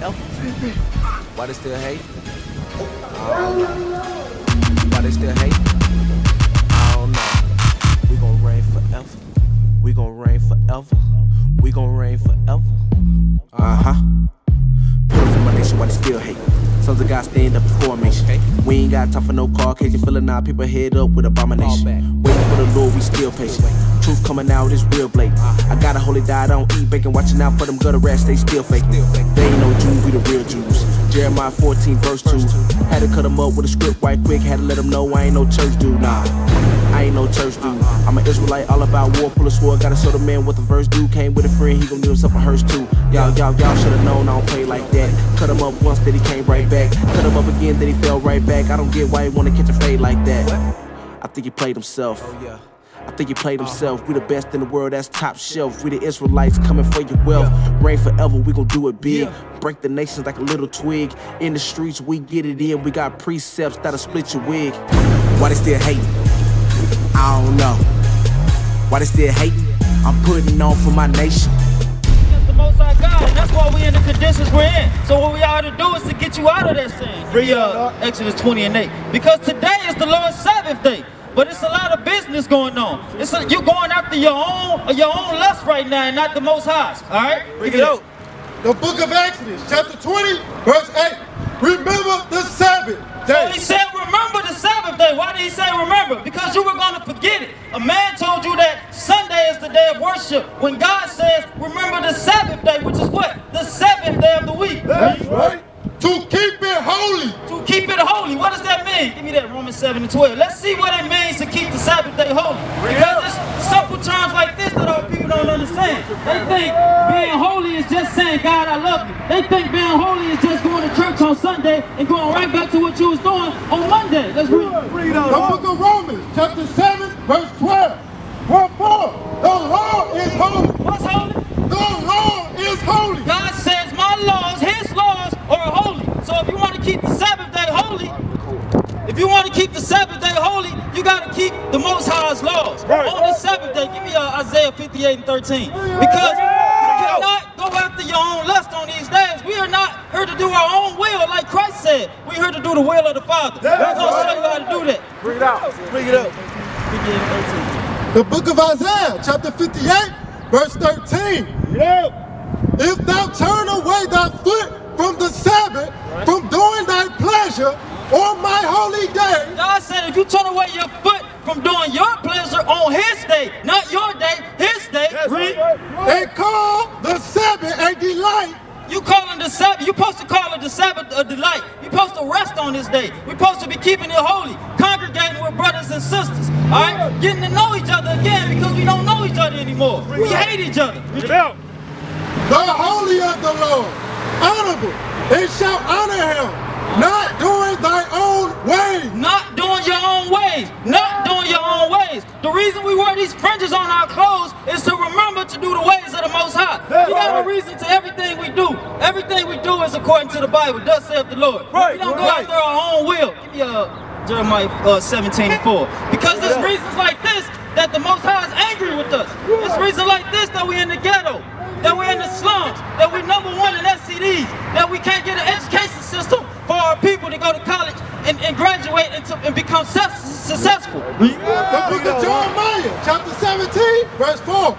forever? Why they still hate? Why they still hate? I don't know. We gon' reign forever. We gon' reign forever. We gon' reign forever. Put up for my nation while they still hate. Sons of God stand up in formation. We ain't got time for no Caucasian feeling our people head up with abomination. Waiting for the Lord, we still patient. Truth coming out is real blatant. I got a holy diet, I don't eat bacon. Watching out for them gutter rats, they still faking. They ain't no Jews, we the real Jews. Jeremiah 14 verse 2. Had to cut them up with a script right quick. Had to let them know I ain't no church dude. Nah, I ain't no church dude. I'm an Israelite, all about war, pull a sword. Gotta show the man what the verse do. Came with a friend, he gon' give himself a hearse too. Y'all should've known I don't play like that. Cut him up once, then he came right back. Cut him up again, then he fell right back. I don't get why he wanna catch a fade like that. I think he played himself. I think he played himself. We the best in the world, that's top shelf. We the Israelites coming for your wealth. Reign forever, we gon' do it big. Break the nations like a little twig. In the streets, we get it in. We got precepts that'll split your wig. Why they still hating? I don't know. Why they still hating? I'm putting on for my nation. That's the Most High God, and that's why we in the conditions we're in. So what we ought to do is to get you out of that sin. Read Exodus 20:8. Because today is the Lord's Sabbath day. But it's a lot of business going on. You're going after your own lust right now and not the Most High's. All right? Bring it out. The book of Exodus, chapter 20, verse 8. Remember the Sabbath day. So he said, remember the Sabbath day. Why did he say remember? Because you were going to forget it. A man told you that Sunday is the day of worship. When God says, remember the Sabbath day, which is what? The seventh day of the week. That's right. To keep it holy. To keep it holy. What does that mean? Give me that Romans 7:12. Let's see what it means to keep the Sabbath day holy. Because it's simple terms like this that our people don't understand. They think being holy is just saying, God, I love you. They think being holy is just going to church on Sunday and going right back to what you was doing on Monday. Let's read. The book of Romans, chapter 7, verse 12. Wherefore, the law is holy. What's holy? The law is holy. God says my laws, his laws are holy. So if you want to keep the Sabbath day holy, you got to keep the Most High's laws. Right. On the Sabbath day, give me Isaiah 58:13. Because you cannot go after your own lust on these days. We are not here to do our own will like Christ said. We're here to do the will of the Father. We're going to show you how to do that. Bring it out. Bring it up. 58:13. The book of Isaiah, chapter 58, verse 13. If thou turn away thy foot from the Sabbath, from doing thy pleasure on my holy day. God said if you turn away your foot from doing your pleasure on his day, not your day, his day. They call the Sabbath a delight. You calling the Sabbath, you're supposed to call it the Sabbath a delight. You're supposed to rest on this day. We're supposed to be keeping it holy, congregating with brothers and sisters. All right? Getting to know each other again because we don't know each other anymore. We hate each other. The holy of the Lord, honorable, and shall honor him, not doing thy own ways. Not doing your own ways. Not doing your own ways. The reason we wear these fringes on our clothes is to remember to do the ways of the Most High. We have a reason to everything we do. Everything we do is according to the Bible. Thus saith the Lord. We don't go after our own will. Give me Jeremiah 17:4. Because there's reasons like this that the Most High is angry with us. It's reasons like this that we're in the ghetto, that we're in the slums, that we're number one in SCDs, that we can't get an education system for our people to go to college and graduate and become successful. The book of Jeremiah, chapter 17, verse 4.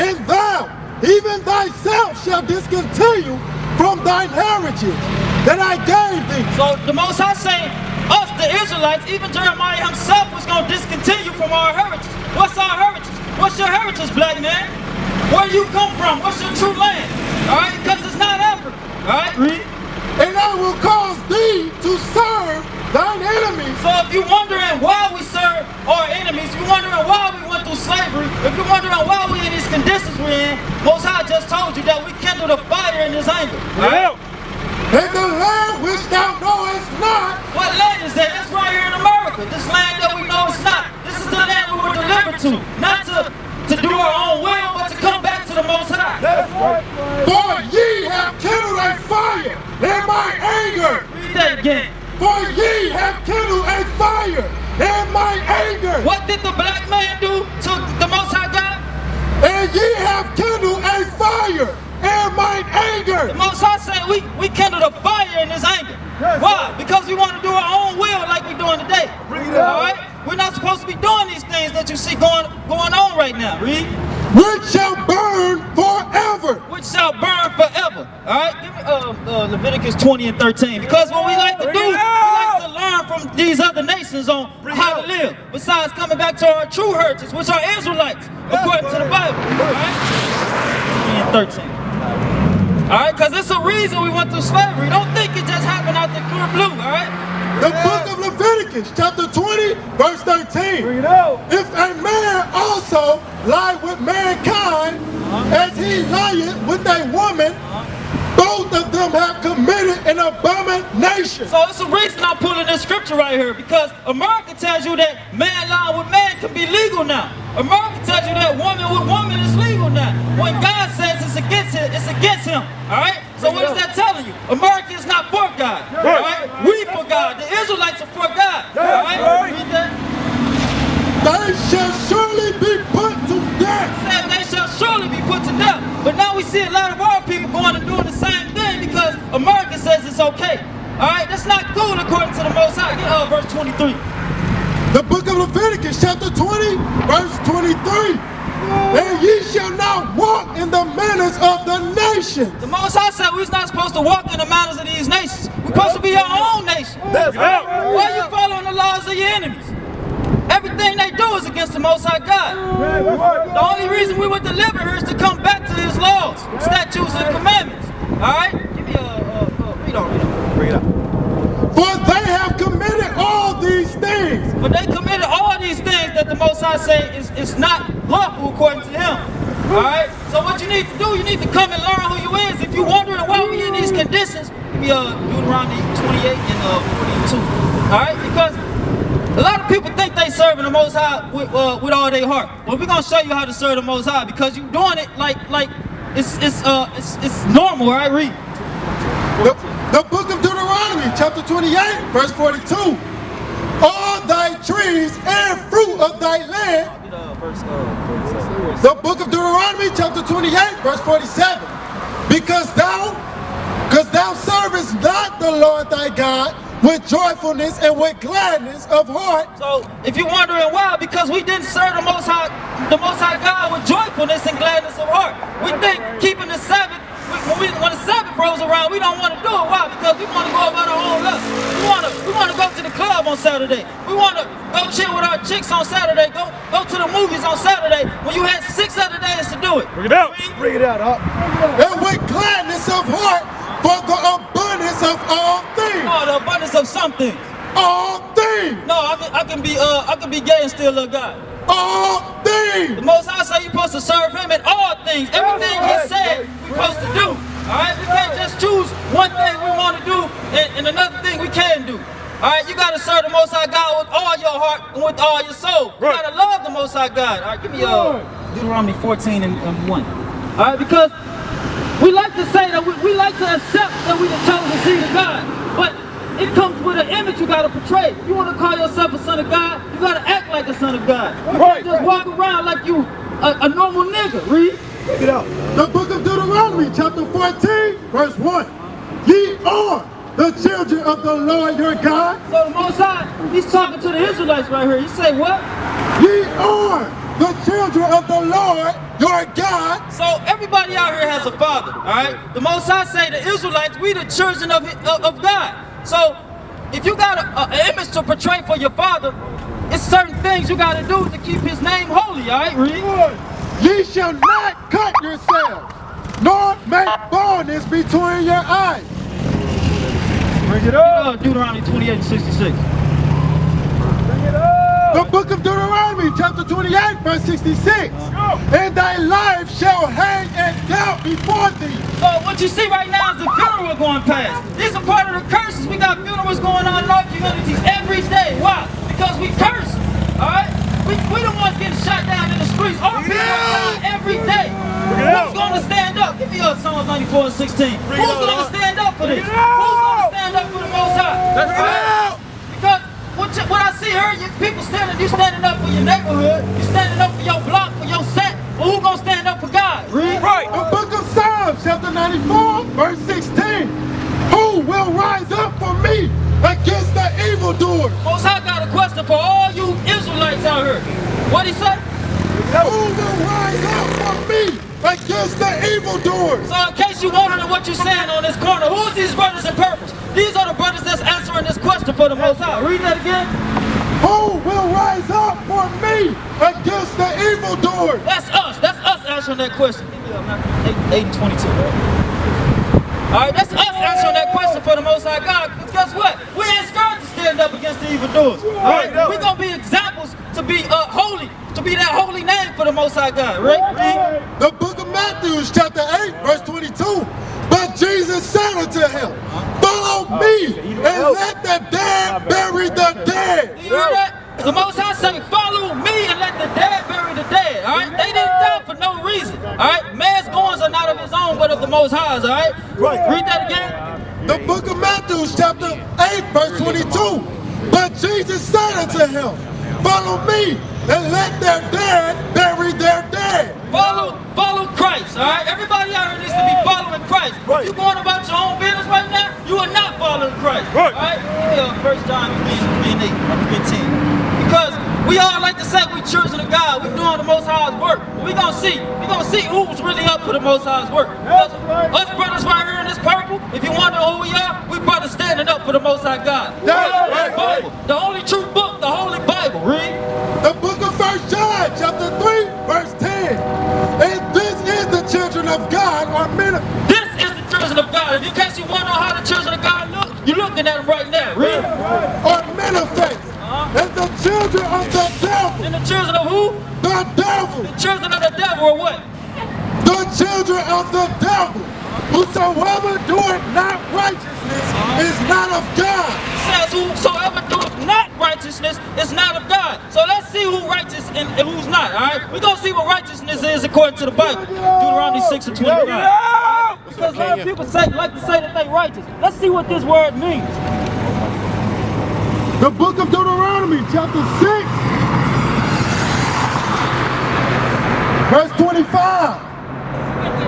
And thou, even thyself, shall discontinue from thine heritage that I gave thee. So the Most High saying, us, the Israelites, even Jeremiah himself was going to discontinue from our heritage. What's our heritage? What's your heritage, black man? Where you come from? What's your true land? All right? Because it's not Africa. All right? And I will cause thee to serve thine enemies. So if you're wondering why we serve our enemies, if you're wondering why we went through slavery, if you're wondering why we in these conditions we're in, Most High just told you that we kindled a fire in his anger. All right? And the land which thou knowest not. What land is that? That's right here in America. This land that we know is not. This is the land we were delivered to. Not to do our own will, but to come back to the Most High. For ye have kindled a fire in my anger. Read that again. For ye have kindled a fire in my anger. What did the black man do to the Most High God? And ye have kindled a fire in mine anger. anger. The Most High said we kindled a fire in this anger. Why? Because we want to do our own will like we're doing today. All right? We're not supposed to be doing these things that you see going on right now. Read. Which shall burn forever. Which shall burn forever. All right? Give me Leviticus 20 and 13. Because what we like to do, we like to learn from these other nations on how to live. Besides coming back to our true heritage, which are Israelites, according to the Bible. All right? 20 and 13. All right? Because it's a reason we went through slavery. Don't think it just happened out the clear blue. All right? The book of Leviticus, chapter 20, verse 13. If a man also lie with mankind as he lieth with a woman, both of them have committed an abomination. So it's a reason I'm pulling this scripture right here, because America tells you that man lying with man can be legal now. America tells you that woman with woman is legal now. When God says it's against him. All right? So what is that telling you? America is not for God. All right? We for God. The Israelites are for God. All right? Read that. They shall surely be put to death. Said they shall surely be put to death. But now we see a lot of our people going and doing the same thing because America says it's okay. All right? That's not cool according to the Most High. Get verse 23. The book of Leviticus, chapter 20, verse 23. And ye shall not walk in the manners of the nations. The Most High said we're not supposed to walk in the manners of these nations. We're supposed to be our own nation. Why are you following the laws of your enemies? Everything they do is against the Most High God. The only reason we were delivered here is to come back to His laws, statutes, and commandments. All right? Give me read on. Bring it up. For they have committed all these things. But they committed all these things that the Most High say is not lawful according to Him. All right? So what you need to do, you need to come and learn who you is. If you're wondering why we in these conditions, give me Deuteronomy 28 and 42. All right? Because a lot of people think they serving the Most High with all their heart. Well, we're gonna show you how to serve the Most High because you're doing it like it's normal. All right? Read. The book of Deuteronomy, chapter 28, verse 42. All thy trees and fruit of thy land. The book of Deuteronomy, chapter 28, verse 47. Because thou servest not the Lord thy God with joyfulness and with gladness of heart. So if you're wondering why, because we didn't serve the Most High God with joyfulness and gladness of heart. We think keeping the Sabbath, when the Sabbath rolls around, we don't want to do it. Why? Because we want to go about our own lust. We want to go to the club on Saturday. We want to go chill with our chicks on Saturday. Go to the movies on Saturday when you had 6 other days to do it. Bring it out. Bring it out. And with gladness of heart for the abundance of all things. Oh, the abundance of something. All things. No, I can be gay and still love God. All things. The Most High say you're supposed to serve Him in all things. Everything He said we're supposed to do. All right, we can't just choose one thing we want to do and another thing we can do. All right, you got to serve the Most High God with all your heart and with all your soul. You got to love the Most High God. All right, give me Deuteronomy 14 and 1. All right, because we like to say that we like to accept that we the chosen seed of God, but it comes with an image you gotta portray. You wanna call yourself a son of God, you gotta act like a son of God. You can't just walk around like you a normal nigga. Read. Get out. The book of Deuteronomy, chapter 14, verse 1. Ye are the children of the Lord your God. So the Most High, He's talking to the Israelites right here. He say what? Ye are the children of the Lord your God. So everybody out here has a father, all right? The Most High say the Israelites, we the children of God. So if you got an image to portray for your father, it's certain things you got to do to keep His name holy, all right? Read. Ye shall not cut yourselves, nor make baldness between your eyes. Bring it up. Deuteronomy 28 and 66. Bring it up. The book of Deuteronomy, chapter 28, verse 66. And thy life shall hang in doubt before thee. So what you see right now is the funeral going past. These are part of the curses. We got funerals going on in our communities every day. Why? Because we curse. All right? We the ones getting shot down in the streets. Our people are dying every day. Who's going to stand up? Give me Psalms 94 and 16. Who's going to stand up for this? Who's going to stand up for the Most High? Let's get out. Because what I see here, you standing up for your neighborhood, you standing up for your block, for your set. Well, who gonna stand up for God? Read. The book of Psalms, chapter 94, verse 16. Who will rise up for me against the evildoers? Most High got a question for all you Israelites out here. What'd he say? Who will rise up for me against the evildoers? So in case you wondering what you're saying on this corner, who's these brothers in purpose? These are the brothers that's answering this question for the Most High. Read that again. Who will rise up for me against the evildoers? That's us. That's us answering that question. 8 and 22. All right, that's us answering that question for the Most High God. Because guess what? We ain't scared to stand up against the evildoers. All right, we're going to be examples to be holy, to be that holy name for the Most High God, right? The book of Matthew, chapter 8, verse 22. But Jesus said unto him, follow me and let the dead bury the dead. You hear that? The Most High say, follow me and let the dead bury the dead, all right? They didn't die for no reason, all right? Man's goings are not of his own, but of the Most High's, all right? Read that again. The book of Matthew, chapter 8, verse 22. But Jesus said unto him, follow me and let their dead bury their dead. Follow Christ, all right? Everybody out here needs to be following Christ. If you're going about your own business right now, you are not following Christ, all right? 1 John 3 and 8, 15. Because we all like to say we children of God, we doing the Most High's work. We're going to see who's really up for the Most High's work. Because us brothers right here in this purple, if you wonder who we are, we brothers standing up for the Most High God. That's right. Bible, the only true book, the Holy Bible. Read. The book of 1 John, chapter 3, verse 10. And this is the children of God are manifest. This is the children of God. If in case you wonder how the children of God look, you're looking at them right now. Read. Are manifest. And the children of the devil. And the children of who? The devil. The children of the devil or what? The children of the devil. Whosoever doeth not righteousness is not of God. It says whosoever doeth not righteousness is not of God. So let's see who's righteous and who's not, all right? We're going to see what righteousness is according to the Bible. Deuteronomy 6 and 25. Because a lot of people like to say that they're righteous. Let's see what this word means. The book of Deuteronomy, chapter 6, verse 25.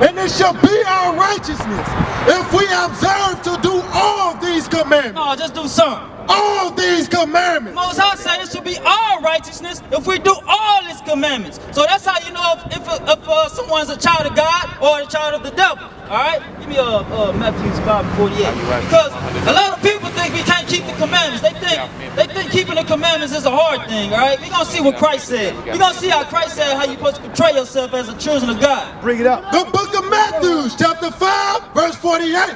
And it shall be our righteousness if we observe to do all these commandments. No, just do some. All these commandments. Most High said it should be our righteousness if we do all His commandments. So that's how you know if someone's a child of God or a child of the devil. All right, give me Matthew 5:48. Because a lot of people think we can't keep the commandments. They think keeping the commandments is a hard thing. All right, we're gonna see what Christ said. We're gonna see how Christ said how you're supposed to portray yourself as a children of God. Bring it up. The book of Matthew, chapter 5, verse 48.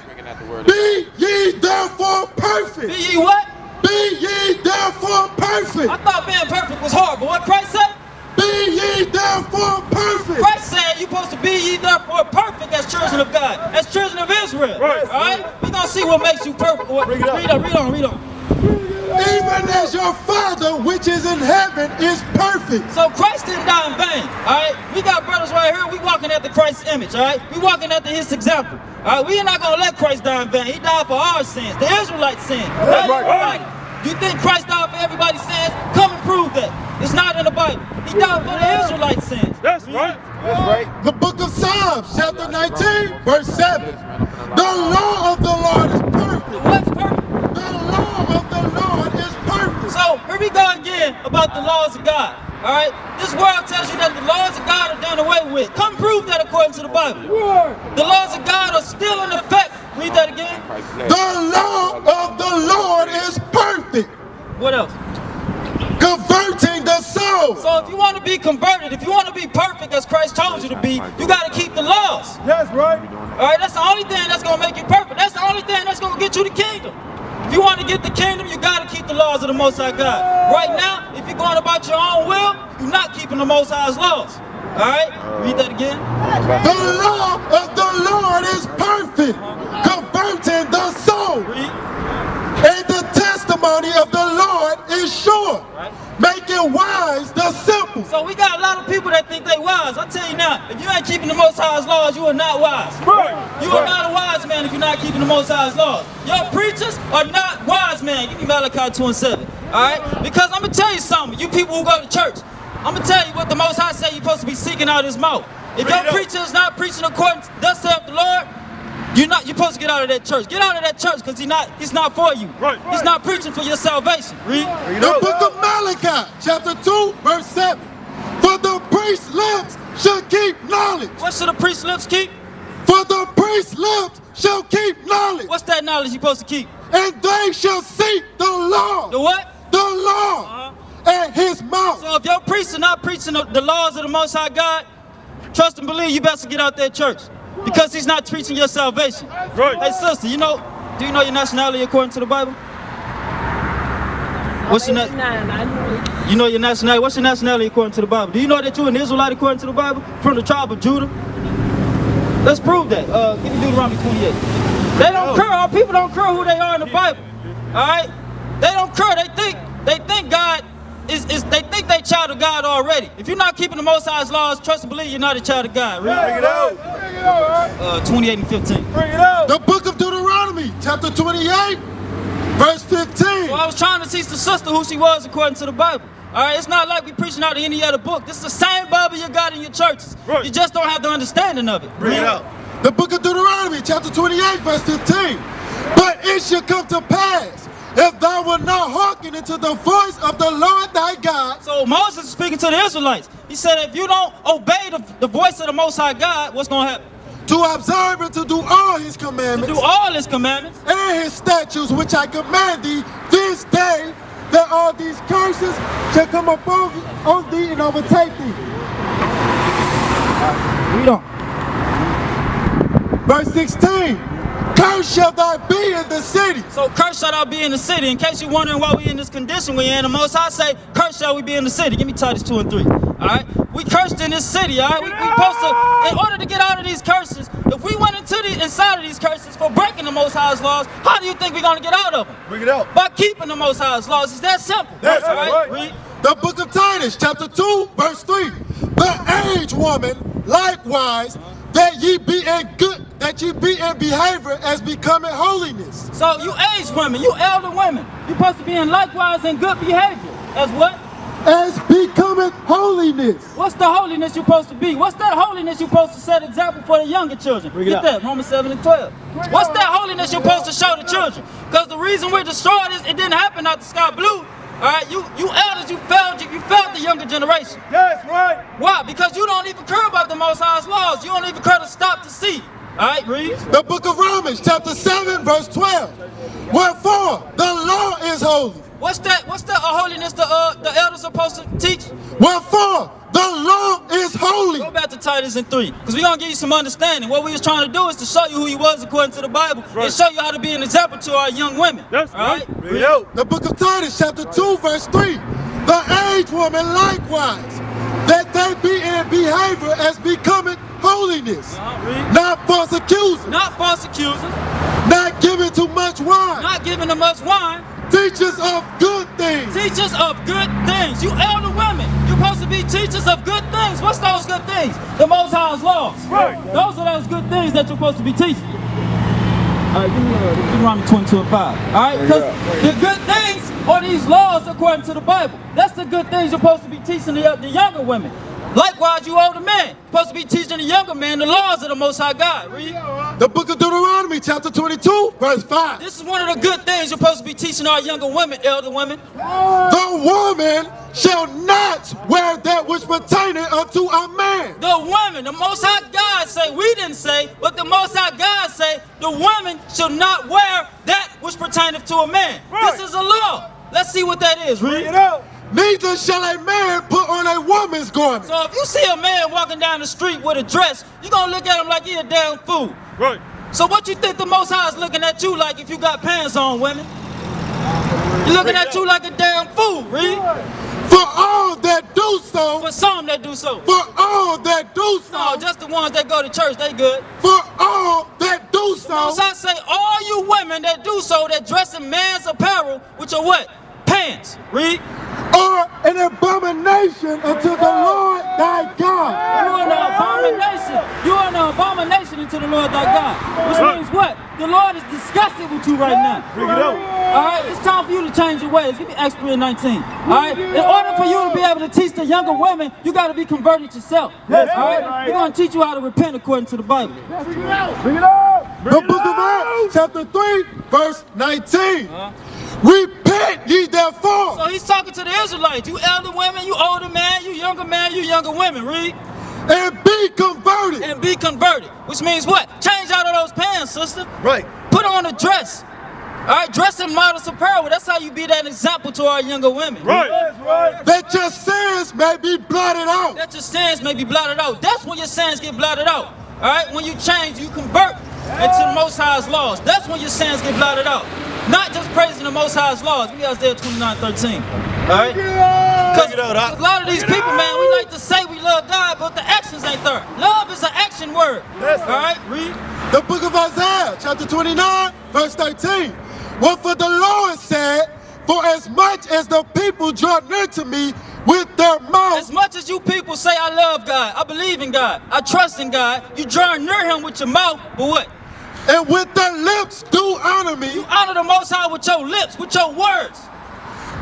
Be ye therefore perfect. Be ye what? Be ye therefore perfect. I thought being perfect was hard, but what Christ said? Be ye therefore perfect. Christ said you're supposed to be ye therefore perfect as children of God, as children of Israel. Right. All right? We're going to see what makes you perfect. Read on. Even as your Father which is in heaven is perfect. So Christ didn't die in vain. All right? We got brothers right here. We walking after Christ's image. All right? We walking after His example. All right? We are not going to let Christ die in vain. He died for our sins, the Israelites' sins. That's right. Everybody. You think Christ died for everybody's sins? Come and prove that. It's not in the Bible. He died for the Israelites' sins. That's right. That's right. The book of Psalms, chapter 19, verse 7. The law of the Lord is perfect. What's perfect? The law of the Lord is perfect. So here we go again about the laws of God. All right? This world tells you that the laws of God are done away with. Come prove that according to the Bible. The laws of God are still in effect. Read that again. The law of the Lord is perfect, What else? converting the soul. So if you want to be converted, if you want to be perfect as Christ told you to be, you got to keep the laws. That's right. All right? That's the only thing that's going to make you perfect. That's the only thing that's going to get you the kingdom. If you want to get the kingdom, you got to keep the laws of the Most High God. Right now, if you're going about your own will, you're not keeping the Most High's laws. All right? Read that again. The law of the Lord is perfect, converting the soul. Read. And the testimony of the Lord is sure, making wise the simple. So we got a lot of people that think they wise. I tell you now, if you ain't keeping the Most High's laws, you are not wise. Right. You are not a wise man if you're not keeping the Most High's laws. Your preachers are not wise men. Give me Malachi 2 and 7. All right? Because I'm going to tell you something. You people who go to church, I'm going to tell you what the Most High say you're supposed to be seeking out His mouth. If your preacher is not preaching according to thus saith the Lord, You're supposed to get out of that church. Get out of that church because he's not for you. Right. He's not preaching for your salvation. Read. The book of Malachi, chapter 2, verse 7. For the priest's lips shall keep knowledge. What should a priest's lips keep? For the priest's lips shall keep knowledge. What's that knowledge you're supposed to keep? And they shall seek the law. The what? The law at his mouth. So if your priests are not preaching the laws of the Most High God, trust and believe, you best get out that church. Because he's not preaching your salvation. Right. Hey sister, do you know your nationality according to the Bible? What's your You know your nationality. What's your nationality according to the Bible? Do you know that you're an Israelite according to the Bible? From the tribe of Judah? Let's prove that. Give me Deuteronomy 28. They don't care. Our people don't care who they are in the Bible. Alright? They don't care. They think God they think they child of God already. If you're not keeping the Most High's laws, trust and believe you're not a child of God. Really? Bring it out. 28 and 15. Bring it out. The book of Deuteronomy, chapter 28, verse 15. So I was trying to teach the sister who she was according to the Bible. Alright, it's not like we preaching out of any other book. This is the same Bible you got in your churches. Right. You just don't have the understanding of it. Bring it out. The book of Deuteronomy, chapter 28, verse 15. But it shall come to pass, if thou wilt not hearken unto the voice of the Lord thy God. So Moses is speaking to the Israelites. He said, if you don't obey the voice of the Most High God, what's going to happen? To observe and to do all his To commandments do all his commandments. and his statutes which I command thee this day, that all these curses shall come upon thee and overtake thee. Read on. Verse 16. Cursed shall thou be in the city. So cursed shall thou be in the city. In case you're wondering why we in this condition we in, the Most High say, cursed shall we be in the city. Give me Titus 2 and 3. Alright? We cursed in this city, alright? We supposed to, in order to get out of these curses, if we went inside of these curses for breaking the Most High's laws, how do you think we're going to get out of them? Bring it out. By keeping the Most High's laws. It's that simple. That's Alright? right. Read. The book of Titus, chapter 2, verse 3. The aged woman, likewise, that ye be in behavior as becoming holiness. So you aged women, you elder women, you're supposed to be in likewise in good behavior. As what? As becoming holiness. What's the holiness you're supposed to be? What's that holiness you're supposed to set example for the younger children? Bring it Get out. that, Romans 7 and 12. What's that holiness you're supposed to show the children? Because the reason we're destroyed is it didn't happen out the sky blue. All right, you elders, you failed the younger generation. That's right. Why? Because you don't even care about the Most High's laws. You don't even care to stop to see. All right, read. The book of Romans, chapter 7, verse 12. Wherefore, the law is holy. What's that holiness the elders are supposed to teach? Wherefore, the law is holy. Go back to Titus and 3, because we're going to give you some understanding. What we was trying to do is to show you who he was according to the Bible, Right. and show you how to be an example to our young women. That's all right? Bring it out. The book of Titus, chapter 2, verse 3. The aged woman likewise, that they be in behavior as becoming holiness, Read. not false accusers, Not false accusers, not giving too much wine, not giving them much wine, teachers of good things, teachers of good things. You elder women, you're supposed to be teachers of good things. What's those good things? The Most High's laws. Right. Those are those good things that you're supposed to be teaching. All right, give me Deuteronomy 22 and 5. All right, because the good things are these laws according to the Bible. That's the good things you're supposed to be teaching the younger women. Likewise, you older men, supposed to be teaching the younger men the laws of the Most High God. Read. the book of Deuteronomy, chapter 22, verse 5. This is one of the good things you're supposed to be teaching our younger women, elder women. The woman shall not wear that which pertaineth unto a man. The women, the Most High God say, we didn't say, but the Most High God say, the woman shall not wear that which pertaineth to a man. Right. This is a law. Let's see what that is. Bring Read. it out. Neither shall a man put on a woman's garment. So if you see a man walking down the street with a dress, you're going to look at him like he a damn fool. Right. So what you think the Most High is looking at you like if you got pants on, women? You're looking at you like a damn fool. Read. For all that do so, For some that do so. for all that do No, so, just the ones that go to church, they good. for all that do so, Most High say, all you women that do so, that dress in man's apparel, which are what? Pants. Read. are an abomination unto the Lord thy You God. are an abomination. You are an abomination unto the Lord thy God. Which means what? The Lord is disgusted with you right now. Bring it out. All right, it's time for you to change your ways. Give me Acts 3 and 19. All right, in order for you to be able to teach the younger women, you got to be converted yourself. Yes, all right, right. we're going to teach you how to repent according to the Bible. Bring it out. The book of Acts, chapter 3, verse 19. Repent ye therefore. So he's talking to the Israelites. You elder women, you older man, you younger women. Read. And be converted. And be converted. Which means what? Change out of those pants, sister. Right. Put on a dress. All right, dress in modest apparel. That's how you be that example to our younger women. Right. That's right. That your sins may be blotted out. That your sins may be blotted out. That's when your sins get blotted out. All right, when you change, you convert into the Most High's laws. That's when your sins get blotted out. Not just praising the Most High's laws. We Isaiah 29:13. All right? Because a lot of these people, man, we like to say we love God, but the actions ain't there. Love is an action word. All right, read. The book of Isaiah, chapter 29, verse 13. Well, for the Lord said, for as much as the people draw near to me with their mouth. As much as you people say, I love God, I believe in God, I trust in God, you draw near him with your mouth, but what? And with their lips do honor me. You honor the Most High with your lips, with your words.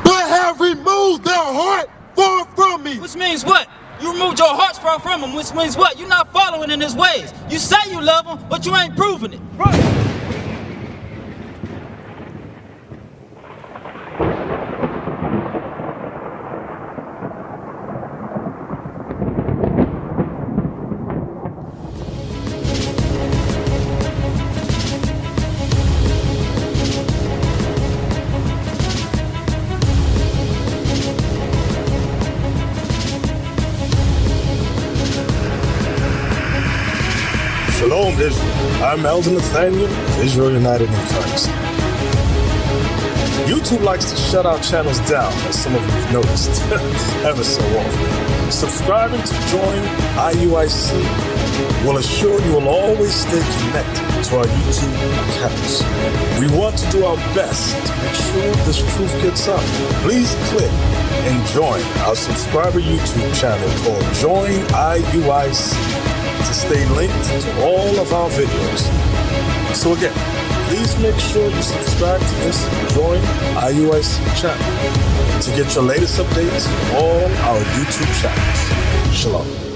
But have removed their heart far from me. Which means what? You removed your hearts far from him, which means what? You're not following in his ways. You say you love him, but you ain't proving it. Right. Shalom, Israel. I'm Elder Nathaniel of Israel United in Christ. YouTube likes to shut our channels down, as some of you have noticed, ever so often. Subscribing to join IUIC will assure you will always stay connected to our YouTube accounts. We want to do our best to make sure this truth gets out. Please click and join our subscriber YouTube channel called Join IUIC to stay linked to all of our videos. So again, please make sure you subscribe to this Join IUIC channel to get your latest updates from all our YouTube channels. Shalom.